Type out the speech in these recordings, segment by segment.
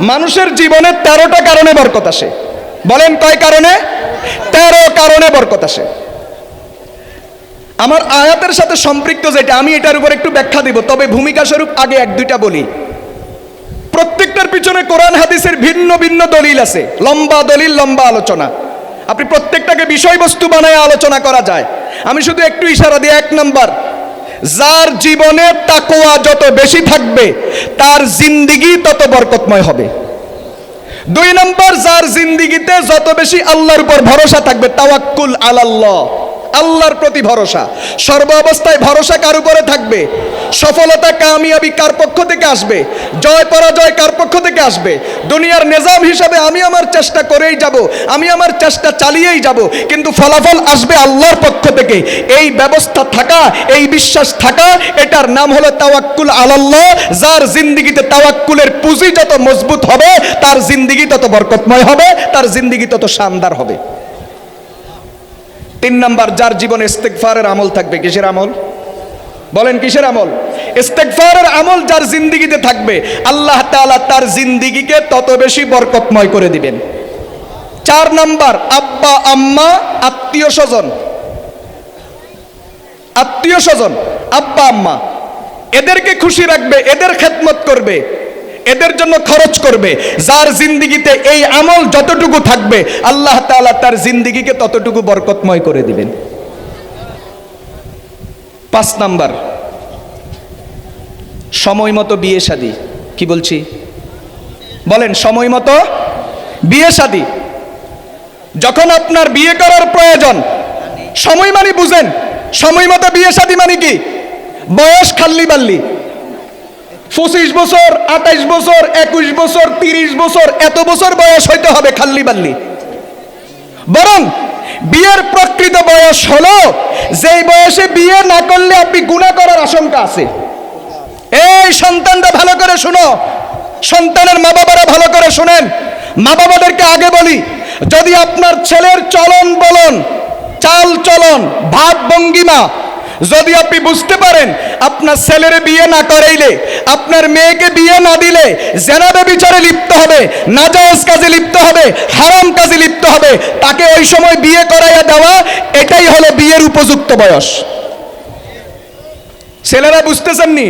মানুষের জীবনে 13টা কারণে বরকত আসে। বলেন কয় কারণে? 13 কারণে বরকত আসে। আমার আয়াতের সাথে সম্পৃক্ত যেটা, আমি এটার উপর একটু ব্যাখ্যা দিব, তবে ভূমিকা স্বরূপ আগে এক দুইটা বলি। প্রত্যেকটার পিছনে কোরআন হাদিসের ভিন্ন ভিন্ন দলিল আছে, লম্বা দলিল, লম্বা আলোচনা। আপনি প্রত্যেকটাকে বিষয়বস্তু বানায় আলোচনা করা যায়। আমি শুধু একটু ইশারা দিই। 1 নাম্বার, যার জীবনে তাকওয়া যত বেশি থাকবে তার জিন্দেগি তত বরকতময় হবে। 2 নাম্বার, যার জিন্দেগিতে যত বেশি আল্লাহর উপর ভরসা থাকবে, তাওয়াক্কুল আলাল্লাহ, আল্লাহর প্রতি ভরসা, সর্ব অবস্থায় ভরসা কার উপরে থাকবে? সফলতা কামিয়াবি কার পক্ষ থেকে আসবে? জয় পরাজয় কার পক্ষ থেকে আসবে? দুনিয়ার নিজাম হিসাবে আমি আমার চেষ্টা করেই যাব, আমি আমার চেষ্টা চালিয়েই যাব, কিন্তু ফলাফল আসবে আল্লাহর পক্ষ থেকে। এই ব্যবস্থা থাকা, এই বিশ্বাস থাকা, এটার নাম হলো তাওয়াক্কুল আলাল্লাহ। যার জিন্দেগিতে তাওয়াক্কুলের পুঁজি যত মজবুত হবে তার জিন্দেগি তত বরকতময় হবে, তার জিন্দেগি তত শানদার হবে। 3 নাম্বার, যার জীবনে ইস্তেগফারের আমল থাকবে। কিসের আমল? বলেন কিসের আমল? ইস্তেগফারের আমল যার জিন্দেগিতে থাকবে, আল্লাহ তাআলা তার জিন্দেগিকে তত বেশি বরকতময় করে দিবেন। 4 নাম্বার, আব্বা আম্মা, আত্মীয় স্বজন, আত্মীয় স্বজন, আব্বা আম্মা, এদেরকে খুশি রাখবে, এদের খেদমত করবে, এদের জন্য খরচ করবে। যার জিন্দেগিতে এই আমল যতটুকু থাকবে আল্লাহ তাআলা তার জিন্দেগিকে ততটুকু বরকতময় করে দিবেন। 5 নাম্বার, সময় মতো বিয়ে শাদী। কি বলছি? বলেন, সময় মতো বিয়ে শাদী। যখন আপনার বিয়ে করার প্রয়োজন, সময় মানে বুঝেন, সময় মতো বিয়ে শাদী মানে কি? বয়স খাল্লি বাল্লি 25 বছর, 28 বছর, 21 বছর, 30 বছর, এত বছর বয়স হইতে হবে খাল্লি বাল্লি। বরং বিয়ের প্রকৃত বয়স হলো যেই বয়সে বিয়ে না করলে আপনি গুনাহ করার আশঙ্কা আছে। এই সন্তানরা ভালো করে শুনো, সন্তানের মা বাবারা ভালো করে শুনেন। মা বাবাদেরকে আগে বলি, যদি আপনার ছেলের চলন বলন, চাল চলন, ভাব ভঙ্গিমা যদি আপনি বুঝতে পারেন আপনার ছেলের বিয়ে না করাইলে, আপনার মেয়েকে বিয়ে না দিলে জিনা ব্যভিচারে লিপ্ত হবে, নাজায়েজ কাজে লিপ্ত হবে, হারাম কাজে লিপ্ত হবে, তাকে ওই সময় বিয়ে করাইয়া দেওয়া, এটাই হলো বিয়ের উপযুক্ত বয়স। ছেলেরা বুঝতেছেননি?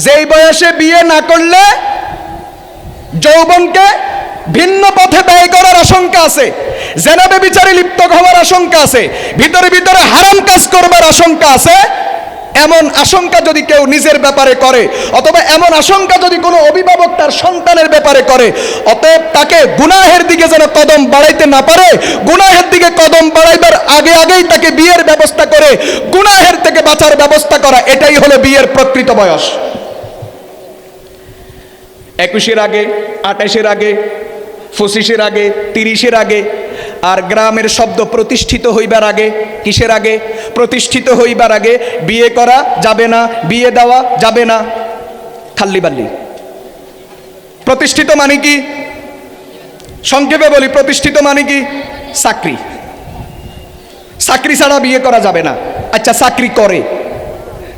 যেই বয়সে বিয়ে না করলে যৌবনকে ভিন্ন পথে ব্যয় করার আশঙ্কা আছে, জিনা ব্যভিচারে লিপ্ত হওয়ার আশঙ্কা আছে, ভিতরে ভিতরে হারাম কাজ করবার আশঙ্কা আছে। এমন আশঙ্কা যদি কেউ নিজের ব্যাপারে করে, অথবা এমন আশঙ্কা যদি কোনো অভিভাবক তার সন্তানের ব্যাপারে করে, অতএব তাকে গুনাহের দিকে যেন কদম বাড়াইতে না পারে, গুনাহের দিকে কদম বাড়াইবার আগে আগেই তাকে বিয়ের ব্যবস্থা করে গুনাহের থেকে বাঁচার ব্যবস্থা করা, এটাই হলো বিয়ের প্রকৃত বয়স। 21-এর আগে, 28-এর আগে, 25-এর আগে, 30-এর আগে। আর গ্রামের শব্দ প্রতিষ্ঠিত হইবার আগে। কিসের আগে? প্রতিষ্ঠিত হইবার আগে বিয়ে করা যাবে না, বিয়ে দেওয়া যাবে না, খাল্লি বাল্লি। প্রতিষ্ঠিত মানে কি? সংক্ষেপে বলি, প্রতিষ্ঠিত মানে কি? চাকরি। চাকরি ছাড়া বিয়ে করা যাবে না। আচ্ছা, চাকরি করে,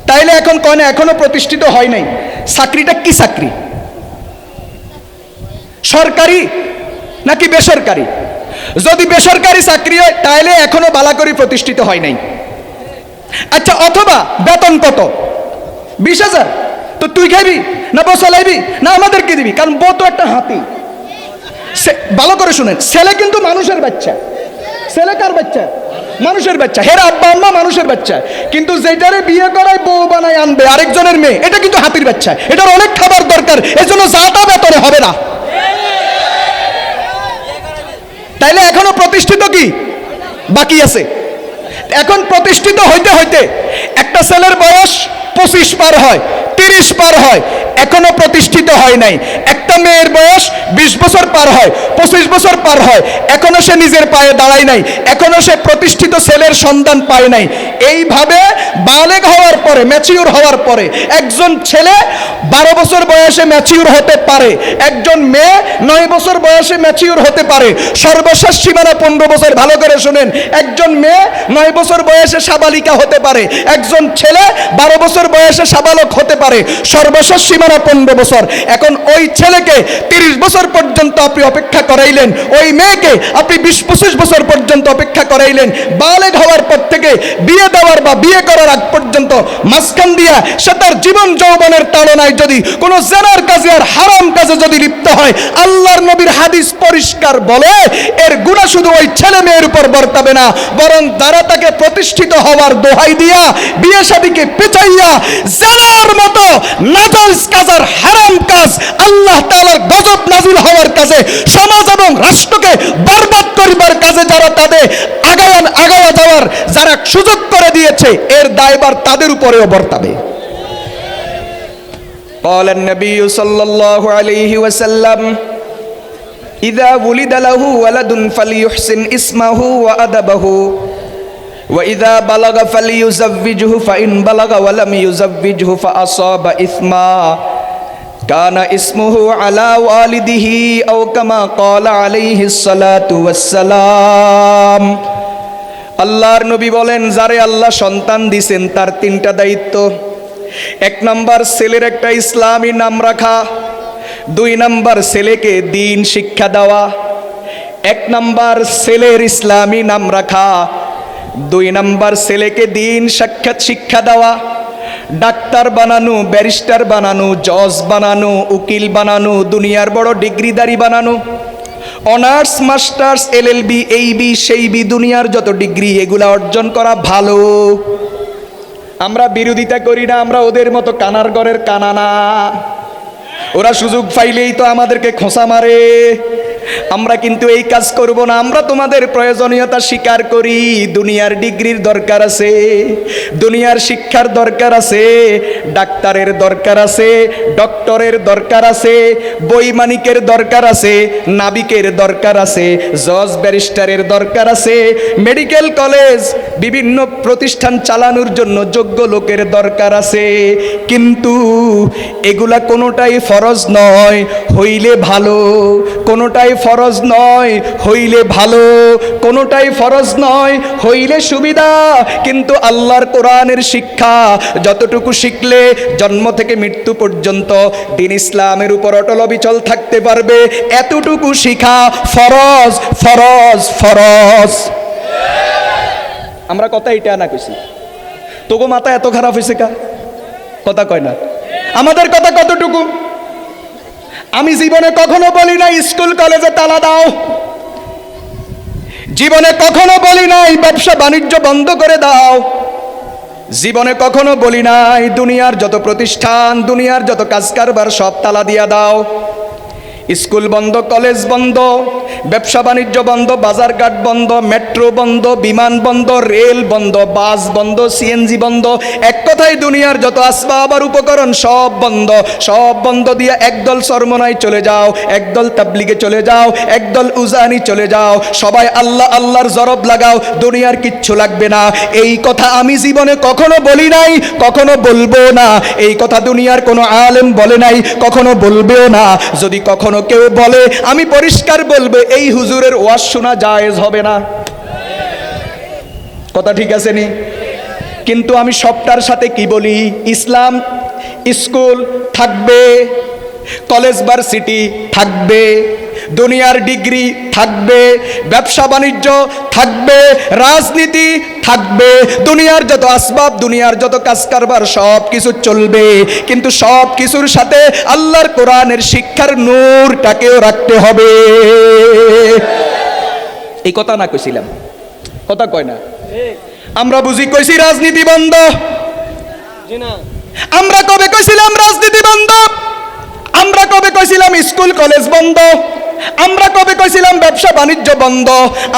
তাইলে এখন কয় না এখনো প্রতিষ্ঠিত হয় নাই। চাকরিটা কি চাকরি? সরকারি নাকি বেসরকারি? যদি বেসরকারি চাকরি হয় তাহলে এখনো বালা করে প্রতিষ্ঠিত হয় নাই। আচ্ছা, অথবা বেতন কত? 20,000। তো তুই খাবি না বউ চালাইবি না আমাদেরকে দিবি? কারণ বউ তো একটা হাতি। ভালো করে শুনেন, ছেলে কিন্তু মানুষের বাচ্চা। ছেলে কার বাচ্চা? মানুষের বাচ্চা। হের আব্বা আম্মা মানুষের বাচ্চা, কিন্তু যেটারে বিয়ে করায় বউ বানায় আনবে আরেকজনের মেয়ে, এটা কিন্তু হাতির বাচ্চা। এটার অনেক খাবার দরকার, এজন্য যাটা বেতনে হবে না। তাইলে এখনো প্রতিষ্ঠিত কি বাকি আছে? এখন প্রতিষ্ঠিত হইতে হইতে একটা ছেলের বয়স 25 পার হয়, 30 পার হয়, এখনো প্রতিষ্ঠিত হয় নাই। একটা মেয়ের বয়স 20 বছর পার হয়, 25 বছর পার হয়, এখনো সে নিজের পায়ে দাঁড়ায় নাই, এখনো সে প্রতিষ্ঠিত ছেলের সন্ধান পায় নাই। এইভাবে বালেগ হওয়ার পরে, ম্যাচিউর হওয়ার পরে একজন ছেলে 12 বছর বয়সে ম্যাচিউর হতে পারে, একজন মেয়ে 9 বছর বয়সে ম্যাচিউর হতে পারে, সর্বশেষ সীমানা 15 বছর। ভালো করে শুনেন, একজন মেয়ে 9 বছর বয়সে সাবালিকা হতে পারে, একজন ছেলে 12 বছর বয়সে সাবালক হতে পারে, সর্বশেষ সীমানা 15 বছর। এখন ওই ছেলেকে 30 বছর পর্যন্ত আপনি অপেক্ষা করাইলেন, ওই মেয়েকে আপনি 20-25 বছর পর্যন্ত অপেক্ষা করাইলেন। বালেগ হওয়ার পর থেকে বিয়ে দেওয়ার বা বিয়ে করার আগ পর্যন্ত মাঝখান দিয়া সে তার জীবন যৌবনের তাড়নায় যদি কোনো জেনার কাজে আর হারাম কাজে যদি লিপ্ত হয়, আল্লাহর নবীর হাদিস পরিষ্কার বলে এর গুনাহ শুধু ওই ছেলে মেয়ের উপর বর্তাবে না, বরং দ্বারা তাকে প্রতিষ্ঠিত হওয়ার দোহাই দিয়া বিয়ে শাদীকে পেঁচাইয়া জেনার মতো নাজায়েজ কাজ আর হারাম কাজ, আল্লাহ তাআলার গজব নাজিল হওয়ার কাজে, সমাজ এবং রাষ্ট্রকে বরবাদ করিবার কাজে যারা তাদের আগায়া যাওয়ার যারা সুযোগ করে দিয়েছে, এর দায়ভার তাদের উপরেও বর্তাবে। قال النبي صلى الله عليه وسلم إذا ولد له ولد فليحسن اسمه وأدبه وإذا بلغ فليزوجه فإن بلغ ولم يزوجه فأصاب إثما كان اسمه على والده أو كما قال عليه الصلاة والسلام। আল্লাহর নবী বলেন, যারে আল্লাহ সন্তান দিবেন তার 3টা দায়িত্ব। 1 নাম্বার, ছেলের একটা ইসলামী নাম রাখা। 2 নাম্বার, ছেলেকে দ্বীন শিক্ষা দেওয়া। 1 নাম্বার, ছেলের ইসলামী নাম রাখা। 2 নাম্বার, ছেলেকে দ্বীন শিক্ষা দেওয়া। ডাক্তার বানানো, ব্যারিস্টার বানানো, জজ বানানো, উকিল বানানো, দুনিয়ার বড় ডিগ্রিদারি বানানো, অনার্স মাস্টার্স এলএলবি এই বি সেই বি, দুনিয়ার যত ডিগ্রি এগুলা অর্জন করা ভালো। আমরা বিরোধিতা করি না, আমরা ওদের মতো কানার ঘরের কানা না। ওরা সুযোগ পাইলেই তো আমাদেরকে খোঁচা মারে। আমরা কিন্তু এই কাজ করব না। আমরা তোমাদের প্রয়োজনীয়তা স্বীকার করি। দুনিয়ার ডিগ্রির দরকার আছে, দুনিয়ার শিক্ষার দরকার আছে, ডাক্তারের দরকার আছে, ডক্টরের দরকার আছে, বৈমানিকের দরকার আছে, নাবিকের দরকার আছে, জজ ব্যারিস্টারের দরকার আছে, মেডিকেল কলেজ বিভিন্ন প্রতিষ্ঠান চালানোর জন্য যোগ্য লোকের দরকার আছে। কিন্তু এগুলা কোনোটাই ফরজ নয়, হইলে ভালো। কোনোটাই ফরজ নয়, হইলে ভালো। কোনোটাই ফরজ নয়, হইলে সুবিধা। কিন্তু আল্লাহর কোরআনের শিক্ষা যতটুকু শিখলে জন্ম থেকে মৃত্যু পর্যন্ত দ্বীন ইসলামের উপর অটল অবিচল থাকতে পারবে, এতটুকু শিখা ফরজ ফরজ ফরজ। আমরা কথা এটা না কইছি, তোগো মাথা এত খারাপ হয়েছে কা? কথা কয় না। আমাদের কথা কতটুকু? আমি জীবনে কখনো বলি নাই স্কুল কলেজে তালা দাও, জীবনে কখনো বলি নাই ব্যবসা বাণিজ্য বন্ধ করে দাও, জীবনে কখনো বলি নাই দুনিয়ার যত প্রতিষ্ঠান, দুনিয়ার যত কাজ কারবার সব তালা দিয়া দাও। স্কুল বন্ধ, কলেজ বন্ধ, ব্যবসা বাণিজ্য বন্ধ, বাজারঘাট বন্ধ, মেট্রো বন্ধ, বিমান বন্ধ, রেল বন্ধ, বাস বন্ধ, সিএনজি বন্ধ, এক কথায় দুনিয়ার যত আসবাব আর উপকরণ সব বন্ধ। সব বন্ধ দিয়ে একদল চরমনায় চলে যাও, একদল তাবলিগে চলে যাও, একদল উজানি চলে যাও, সবাই আল্লাহ আল্লাহর জরব লাগাও, দুনিয়ার কিচ্ছু লাগবে না। এই কথা আমি জীবনে কখনো বলি নাই, কখনো বলবো না। এই কথা দুনিয়ার কোনো আলেম বলে নাই, কখনো বলবেও না। যদি কখনো কেউ বলে, আমি পরিষ্কার বলবে, এই হুজুরের ওয়াজ শোনা জায়েজ হবে না। কথা ঠিক আছে নি? কিন্তু আমি সবটার সাথে কি বলি, ইসলাম স্কুল থাকবে, কলেজ ভার্সিটি থাকবে, দুনিয়ার ডিগ্রি থাকবে, ব্যবসা বাণিজ্য থাকবে, রাজনীতি থাকবে, দুনিয়ার যত আসবাব, দুনিয়ার যত কাজ কারবার সব কিছু চলবে। কিন্তু সব কিছুর সাথে আল্লাহর কোরআনের শিক্ষার নূরটাকেও রাখতে হবে। এই কথা না কইছিলাম? কথা কয় না? আমরা বুঝি কইছি রাজনীতি বন্ধ। আমরা কবে কইছিলাম রাজনীতি বন্ধ? আমরা কবে কইছিলাম স্কুল কলেজ বন্ধ? আমরা কবে কইছিলাম ব্যবসা ব্যবসা বাণিজ্য বন্ধ।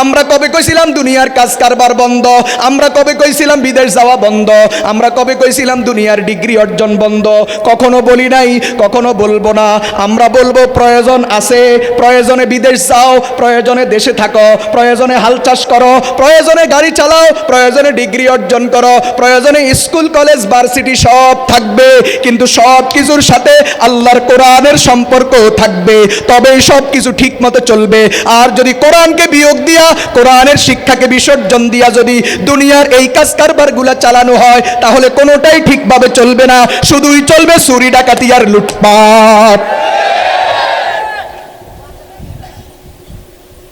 আমরা কবে কইছিলাম দুনিয়ার কাজ কারবার বন্ধ? আমরা কবে কইছিলাম বিদেশ যাওয়া বন্ধ? আমরা কবে কইছিলাম দুনিয়ার ডিগ্রি অর্জন বন্ধ? কখনো বলি নাই, কখনো বলবো না। আমরা বলবো প্রয়োজন আছে, প্রয়োজনে বিদেশ যাও, প্রয়োজনে দেশে থাকো, প্রয়োজনে হাল চাষ করো, প্রয়োজনে গাড়ি চালাও, প্রয়োজনে ডিগ্রি অর্জন করো, প্রয়োজনে স্কুল কলেজ ভার্সিটি সব থাকবে, কিন্তু সব কিছুর সাথে আল্লাহর কোরআনের সম্পর্ক থাকবে, তবেই সব কিছু ঠিক মতো চলবে। আর যদি কোরআনকে বিয়োগ দিয়া, কোরআনের শিক্ষাকে বিসর্জন দিয়া যদি দুনিয়ার এই কাজ কারবারগুলা চালানো হয়, তাহলে কোনোটাই ঠিকভাবে চলবে না, শুধুই চলবে চুরি ডাকাতি আর লুটপাট।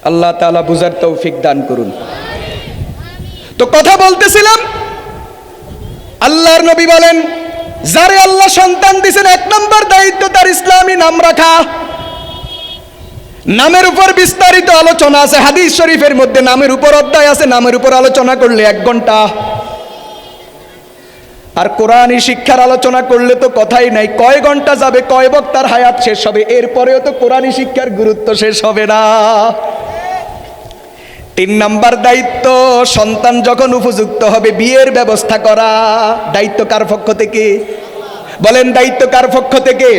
আল্লাহ তাআলা বুঝার তৌফিক দান করুন। তো কথা বলতেছিলাম, আল্লাহর নবী বলেন, যারে আল্লাহ সন্তান দিয়েছেন, এক নম্বর দায়িত্ব তার ইসলামী নাম রাখা। নামের উপর বিস্তারিত আলোচনা আছে, হাদিস শরীফের মধ্যে নামের উপর অধ্যায় আছে, নামের উপর আলোচনা করলে 1 ঘন্টা। আর কোরআনী শিক্ষার আলোচনা করলে তো কথাই নাই, কয় ঘন্টা যাবে, কয় বক্তার হায়াত শেষ হবে, এরপরেও তো কোরআনী শিক্ষার গুরুত্ব শেষ হবে না। 3 নাম্বার দায়িত্ব, সন্তান যখন উপযুক্ত হবে বিয়ের ব্যবস্থা করা। দায়িত্ব কার পক্ষ থেকে? বলেন, দায়িত্ব কার পক্ষ থেকে?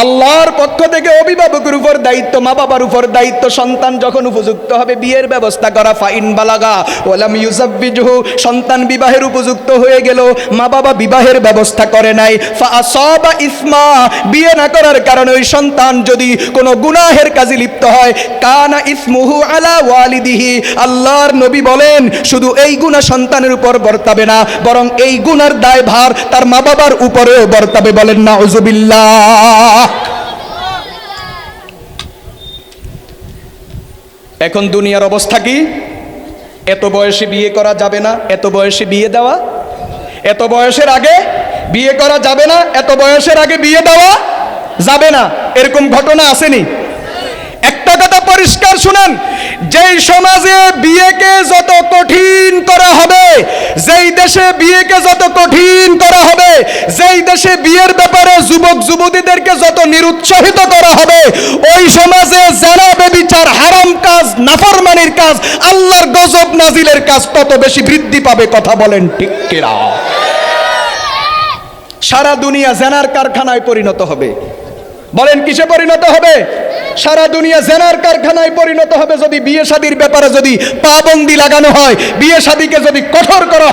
আল্লাহর পক্ষ থেকে। অভিভাবকের উপর দায়িত্ব, মা বাবার উপর দায়িত্ব, সন্তান যখন উপযুক্ত হবে বিয়ের ব্যবস্থা করা। ফাইন বালাগা ওয়ালাম ইউজাব্বিজহু, সন্তান বিবাহের উপযুক্ত হয়ে গেল, মা বাবা বিবাহের ব্যবস্থা করে নাই, ফাআসাবা ইসমা, বিয়ে না করার কারণে ওই সন্তান যদি কোনো গুনাহের কাজে লিপ্ত হয়, কানা ইসমুহু আলা ওয়ালিদিহি, আল্লাহর নবী বলেন শুধু এই গুনাহ সন্তানের উপর বর্তাবে না, বরং এই গুনার দায়ভার তার মা বাবার উপরেও বর্তাবে। বলেন নাউজুবিল্লাহ। এখন দুনিয়ার অবস্থা কি? এত বয়সে বিয়ে করা যাবে না, এত বয়সে বিয়ে দেওয়া, এত বয়সের আগে বিয়ে করা যাবে না, এত বয়সের আগে বিয়ে দেওয়া যাবে না, এরকম ঘটনা আসেনি? একটা কথা পরিষ্কার শুনেন, যেই সমাজে বিয়েকে যত কঠিন করা হবে, যেই দেশে বিয়েকে যত কঠিন করা হবে, যেই দেশে বিয়ের ব্যাপারে যুবক যুবতীদেরকে যত নিরুৎসাহিত করা হবে, ওই সমাজে যারা ব্যভিচার, হারাম কাজ, নাফরমানির কাজ, আল্লাহর গজব নাজিলের কাজ তত বেশি বৃদ্ধি পাবে। কথা বলেন ঠিক কিনা? সারা দুনিয়া জেনার কারখানায় পরিণত হবে। বলেন কিসে পরিণত হবে? সারা দুনিয়া জেনার কারখানায় পরিণত হবে যদি বিয়ে শাদীর ব্যাপারে যদি পাবন্দি লাগানো হয়, বিয়ে শাদীকে যদি কঠোর করা